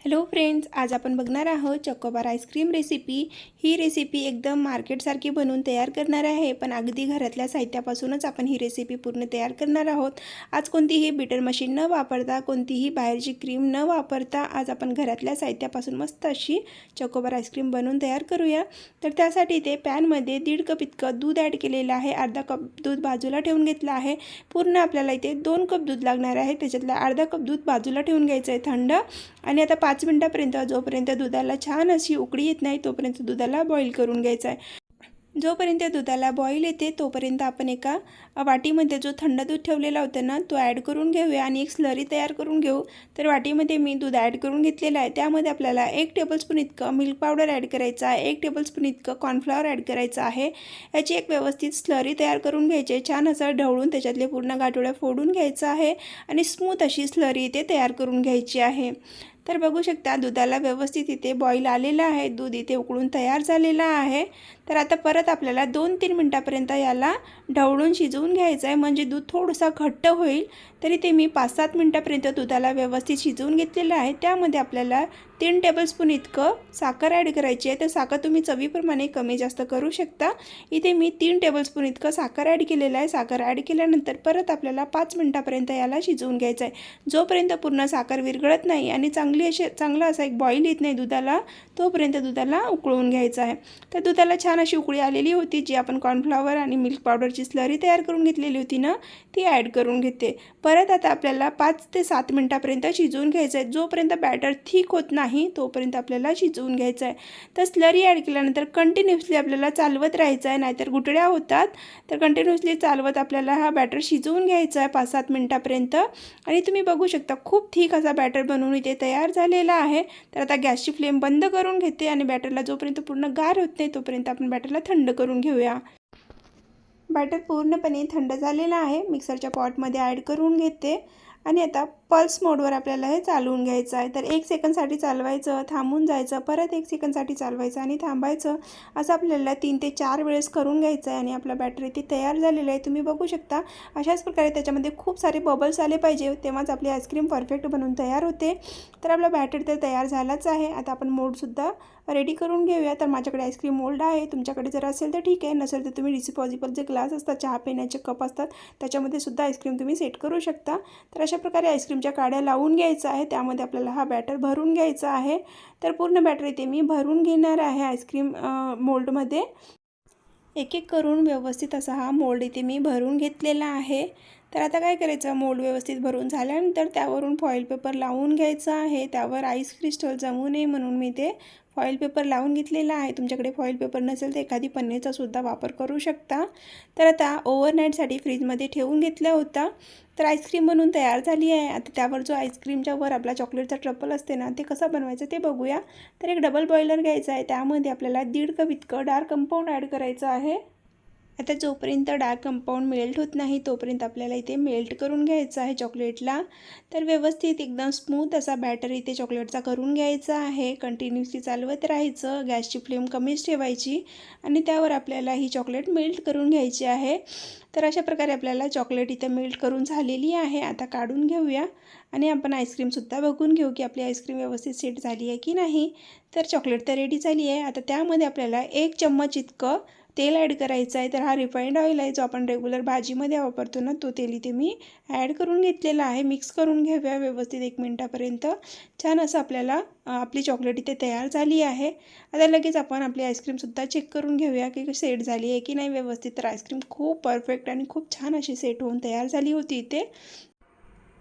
Hello friends, आज आपण बघणार आहोत चॉकोबार आईस्क्रीम रेसिपी। ही रेसिपी एकदम मार्केटसारखी बनवून तयार करणार आहे, पण अगदी घरातल्या साहित्यापासूनच आपण ही रेसिपी पूर्ण तयार करणार आहोत। आज कोणतीही बीटर मशीन न वापरता, कोणतीही बाहेरची क्रीम न वापरता आज आपण घरातल्या साहित्यापासून मस्त अशी चॉकोबार आईस्क्रीम बनवून तयार करूया। तर त्यासाठी इथे पॅनमध्ये 1.5 कप इतकं दूध ॲड केलेलं आहे। अर्धा कप दूध बाजूला ठेवून घेतलं आहे। पूर्ण आपल्याला इथे 2 कप दूध लागणार आहे। त्याच्यातला अर्धा कप दूध बाजूला ठेवून घ्यायचं आहे थंड। आणि आता 5 मिनिटापर्यंत जोपर्यंत दुधाला छान अशी उकळी येत नाही तोपर्यंत दुधाला बॉईल करून घ्यायचं आहे। जोपर्यंत दुधाला बॉईल येते तोपर्यंत आपण एका वाटीमध्ये जो थंड दूध ठेवलेला होता ना तो ॲड करून घेऊया आणि एक स्लरी तयार करून घेऊ। तर वाटीमध्ये मी दूध ॲड करून घेतलेलं आहे। त्यामध्ये आपल्याला 1 टेबलस्पून इतकं मिल्क पावडर ॲड करायचं आहे, 1 टेबलस्पून इतकं कॉर्नफ्लॉवर ॲड करायचं आहे। याची एक व्यवस्थित स्लरी तयार करून घ्यायची, छान असं ढवळून त्याच्यातले पूर्ण गाठोड्या फोडून घ्यायचं आहे आणि स्मूथ अशी स्लरी इथे तयार करून घ्यायची आहे। तर बघू शकता दुधाला व्यवस्थित इथे बॉईल आलेला आहे, दूध इथे उकळून तयार झालेला आहे। तर आता परत आपल्याला 2-3 मिनिटापर्यंत याला ढवळून शिजवून घ्यायचं आहे, म्हणजे दूध थोडंसं घट्ट होईल। तरी ते मी 5-7 मिनिटापर्यंत दुधाला व्यवस्थित शिजवून घेतलेलं आहे। त्यामध्ये आपल्याला 3 टेबलस्पून इतकं साखर ॲड करायची आहे। तर साखर तुम्ही चवीप्रमाणे कमी जास्त करू शकता। इथे मी 3 टेबलस्पून इतकं साखर ॲड केलेलं आहे। साखर ॲड केल्यानंतर परत आपल्याला 5 मिनिटापर्यंत याला शिजवून घ्यायचं आहे। जोपर्यंत पूर्ण साखर विरघळत नाही आणि चांगला असा एक बॉईल येत नाही दुधाला, तोपर्यंत दुधाला उकळून घ्यायचं आहे। तर दुधाला छान अशी उकळी आलेली होती, जी आपण कॉर्नफ्लॉवर आणि मिल्क पावडरची स्लरी तयार करून घेतलेली होती ना ती ॲड करून घेते। परत आता आपल्याला 5 ते 7 मिनिटापर्यंत शिजवून घ्यायचं आहे। जोपर्यंत बॅटर थिक होत नाही तोपर्यंत आपल्याला शिजवून घ्यायचं आहे। तर स्लरी ॲड केल्यानंतर कंटिन्युअसली आपल्याला चालवत राहायचं आहे, नाहीतर गुठळ्या होतात। तर कंटिन्युअसली चालवत आपल्याला हा बॅटर शिजवून घ्यायचा आहे 5-7 मिनिटापर्यंत। आणि तुम्ही बघू शकता खूप थिक असा बॅटर बनवून इथे तयार झालेला आहे। तर आता गॅसची फ्लेम बंद करून घेते आणि बॅटरला जोपर्यंत पूर्ण गार होत नाही तोपर्यंत आपण बॅटरला थंड करून घेऊया। बॅटर पूर्णपणे थंड झालेलं आहे, मिक्सरच्या पॉटमध्ये ॲड करून घेते आणि आता पल्स मोडवर आपल्याला हे चालवून घ्यायचं आहे। तर 1 सेकंदसाठी चालवायचं, थांबून जायचं, परत 1 सेकंदसाठी चालवायचं आणि थांबायचं, असं आपल्याला 3 ते 4 वेळेस करून घ्यायचं आहे। आणि आपला बॅटर इथे तयार झालेला आहे, तुम्ही बघू शकता। अशाच प्रकारे त्याच्यामध्ये खूप सारे बबल्स आले पाहिजे, तेव्हाच आपली आईस्क्रीम परफेक्ट बनवून तयार होते। तर आपला बॅटर तर तयार झालाच आहे। आता आपण मोल्डसुद्धा रेडी करून घेऊया। तर माझ्याकडे आईस्क्रीम मोल्ड आहे, तुमच्याकडे जर असेल तर ठीक आहे, नसेल तर तुम्ही डिस्पोजेबल जे ग्लास असतात, चहा पिण्याचे कप असतात, त्याच्यामध्ये सुद्धा आईस्क्रीम तुम्ही सेट करू शकता। तर अशा प्रकारे आईस्क्रीमच्या काड्या लावून घ्यायचा आहे, त्यामध्ये आपल्याला हा बॅटर भरून घ्यायचा आहे। तर पूर्ण बॅटर इथे मी भरून घेणार आहे आईस्क्रीम मोल्डमध्ये। एक एक करून व्यवस्थित असा हा मोल्ड इथे मी भरून घेतलेला आहे। तर आता काय करायचं, मोल्ड व्यवस्थित भरून झाल्यानंतर त्यावरून फॉईल पेपर लावून घ्यायचा आहे। त्यावर आईस क्रिस्टल जमू नये म्हणून मी ते फॉईल पेपर लावून घेतलेला आहे। तुमच्याकडे फॉईल पेपर नसेल तर एखादी पन्नीचा सुद्धा वापर करू शकता। तर आता ओव्हरनाईटसाठी फ्रीजमध्ये ठेवून घेतला होता। तर आईस्क्रीम बनवून तयार झाली आहे। आता त्यावर जो आईस्क्रीमच्या वर आपला चॉकलेटचा ट्रफल असते ना, ते कसं बनवायचं ते बघूया। तर एक डबल बॉयलर घ्यायचा आहे, त्यामध्ये आपल्याला 1.5 कप इतकं डार्क कंपाऊंड ॲड करायचं आहे। आता जोपर्यंत डार्क कंपाऊंड मेल्ट होत नाही तोपर्यंत आपल्याला इथे मेल्ट करून घ्यायचं आहे चॉकलेटला। तर व्यवस्थित एकदम स्मूथ असा बॅटर इथे चॉकलेटचा करून घ्यायचा आहे। कंटिन्युअसली चालवत राहायचं, गॅसची फ्लेम कमीच ठेवायची आणि त्यावर आपल्याला ही चॉकलेट मेल्ट करून घ्यायची आहे। तर अशा प्रकारे आपल्याला चॉकलेट इथे मेल्ट करून झालेली आहे। आता काढून घेऊया आणि आपण आईस्क्रीमसुद्धा बघून घेऊ की आपली आईस्क्रीम व्यवस्थित सेट झाली आहे की नाही। तर चॉकलेट तर रेडी झाली आहे। आता त्यामध्ये आपल्याला 1 चम्मच इतकं तेल ॲड करायचं आहे। तर हा रिफाइंड ऑइल आहे, जो आपण रेग्युलर भाजीमध्ये वापरतो ना, तो तेल इथे मी ॲड करून घेतलेला आहे। मिक्स करून घेऊया व्यवस्थित 1 मिनिटापर्यंत। छान असं आपल्याला आपली चॉकलेट इथे तयार झाली आहे। आता लगेच आपण आपली आईस्क्रीमसुद्धा चेक करून घेऊया की सेट झाली आहे की नाही व्यवस्थित। तर आईस्क्रीम खूप परफेक्ट आणि खूप छान अशी सेट होऊन तयार झाली होती इथे।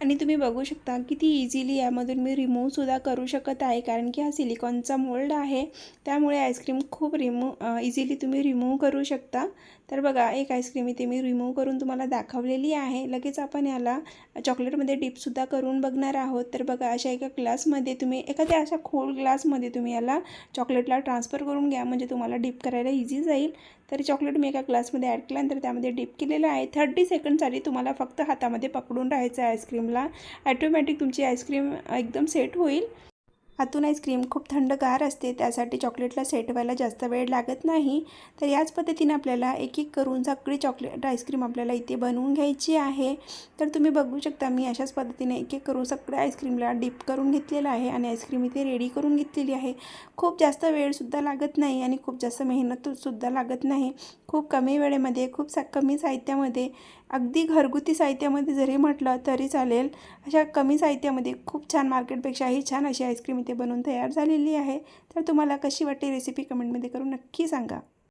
आणि तुम्ही बघू शकता किती इझिली यामधून मी रिमूव्हसुद्धा करू शकत आहे, कारण की हा सिलिकॉनचा मोल्ड आहे, त्यामुळे आईस्क्रीम खूप इझिली तुम्ही रिमूव्ह करू शकता। तर बघा, एक आईस्क्रीम इथे मी रिमूव्ह करून तुम्हाला दाखवलेली आहे। लगेच आपण याला चॉकलेटमध्ये डिपसुद्धा करून बघणार आहोत। तर बघा, अशा एका ग्लासमध्ये तुम्ही एखाद्या अशा खोल ग्लासमध्ये तुम्ही याला चॉकलेटला ट्रान्सफर करून घ्या, म्हणजे तुम्हाला डिप करायला इझी जाईल। तर चॉकलेट मी एका ग्लासमध्ये ॲड केल्यानंतर त्यामध्ये डिप केलेलं आहे। 30 सेकंडसाठी तुम्हाला फक्त हातामध्ये पकडून राहायचं आहे आईस्क्रीमला, ॲटोमॅटिक तुमची आईस्क्रीम एकदम सेट होईल। आतून आईस्क्रीम खूप थंडगार असते, त्यासाठी चॉकलेटला सेट व्हायला जास्त वेळ लागत नाही. तर याच पद्धतीने आपल्याला एक एक करून सगळी चॉकलेट आईस्क्रीम आपल्याला इथे बनवून घ्यायची आहे. तर तुम्ही बघू शकता मी अशाच पद्धतीने एक एक करून सगळ्या आईस्क्रीमला डिप करून घेतलेलं आहे आणि आईस्क्रीम इथे रेडी करून घेतलेली आहे. खूप जास्त वेळसुद्धा लागत नाही आणि खूप जास्त मेहनतसुद्धा लागत नाही. खूप कमी वेळेमध्ये कमी साहित्यामध्ये, अगदी घरगुती साहित्यामध्ये जरी म्हटलं तरी चालेल, अशा कमी साहित्यामध्ये खूप छान, मार्केटपेक्षाही छान अशी आईस्क्रीम इथे बनवून तयार झालेली आहे. तर तुम्हाला कशी वाटते रेसिपी कमेंटमध्ये करून नक्की सांगा.